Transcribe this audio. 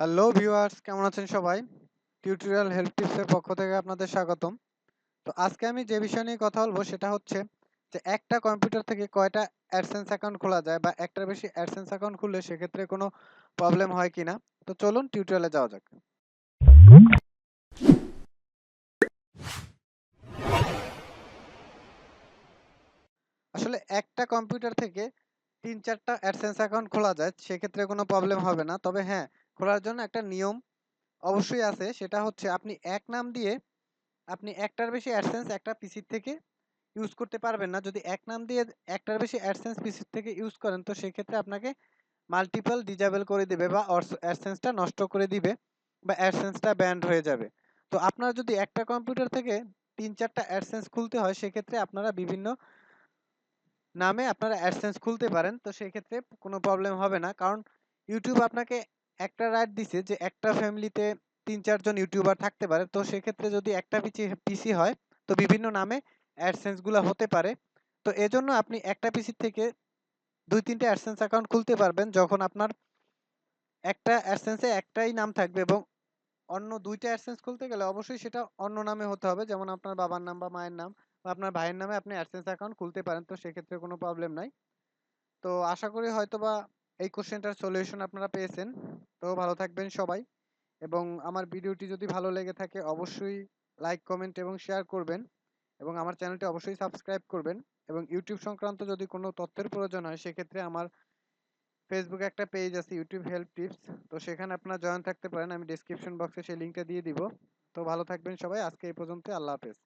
Hello viewers, কেমন আছেন সবাই? টিউটোরিয়াল হেল্প টিপসের পক্ষ থেকে আপনাদের স্বাগতম। তো আজকে আমি যে বিষয় নিয়ে কথা বলবো সেটা হচ্ছে যে একটা কম্পিউটার থেকে কয়টা অ্যাডসেন্স অ্যাকাউন্ট খোলা যায় বা একটার বেশি অ্যাডসেন্স অ্যাকাউন্ট খুললে সেক্ষেত্রে কোনো প্রবলেম হয় কিনা। তো চলুন টিউটোরিয়ালে যাওয়া যাক। আসলে একটা কম্পিউটার থেকে ৩-৪টা অ্যাডসেন্স অ্যাকাউন্ট খোলা যায়, সেক্ষেত্রে কোনো প্রবলেম হবে না। তবে হ্যাঁ, খোলার জন্য একটা নিয়ম অবশ্যই আছে, সেটা হচ্ছে আপনি এক নাম দিয়ে আপনি একটার বেশি অ্যাডসেন্স একটা পিসি থেকে ইউজ করতে পারবেন না। যদি এক নাম দিয়ে একটার বেশি অ্যাডসেন্স পিসি থেকে ইউজ করেন তো সেক্ষেত্রে আপনাকে মাল্টিপল ডিজেবল করে দিবে বা অ্যাডসেন্সটা নষ্ট করে দিবে বা অ্যাডসেন্সটা ব্যান্ড হয়ে যাবে। তো আপনার যদি একটা কম্পিউটার থেকে ৩-৪টা অ্যাডসেন্স খুলতে হয় সেক্ষেত্রে আপনারা বিভিন্ন নামে আপনারা অ্যাডসেন্স খুলতে পারেন। তো সেক্ষেত্রে কোনো প্রবলেম হবে না। কারণ ইউটিউব আপনাকে একটা রাইট দিছে যে একটা ফ্যামিলিতে ৩-৪ জন ইউটিউবার থাকতে পারে। তো সেক্ষেত্রে যদি একটা পিসি হয় তো বিভিন্ন নামে অ্যাডসেন্স গুলা হতে পারে। তো এজন্য আপনি একটা পিসি থেকে ২-৩ টে অ্যাডসেন্স অ্যাকাউন্ট খুলতে পারবেন যখন আপনার একটা অ্যাডসেন্স এ একটাই নাম থাকবে এবং অন্য ২ টা অ্যাডসেন্স খুলতে গেলে অবশ্যই সেটা অন্য নামে হতে হবে। যেমন আপনার বাবার নাম বা মায়ের নাম বা আপনার ভাইয়ের নামে আপনি অ্যাডসেন্স অ্যাকাউন্ট খুলতে পারেন। তো সেক্ষেত্রে কোনো প্রবলেম নাই। তো আশা করি হয়তোবা এই কোশ্চেনটার সলিউশন আপনারা পেয়েছেন। তো ভালো থাকবেন সবাই এবং আমার ভিডিওটি যদি ভালো লেগে থাকে অবশ্যই লাইক, কমেন্ট এবং শেয়ার করবেন এবং আমার চ্যানেলটি অবশ্যই সাবস্ক্রাইব করবেন এবং ইউটিউব সংক্রান্ত যদি কোনো তথ্যের প্রয়োজন হয় সেক্ষেত্রে আমার ফেসবুকে একটা পেজ আছে ইউটিউব হেল্প টিপস। তো সেখানে আপনারা জয়েন থাকতে পারেন। আমি ডেসক্রিপশন বক্সে সেই লিংকটা দিয়ে দিব। তো ভালো থাকবেন সবাই। আজকে এই পর্যন্ত। আল্লাহ হাফেজ।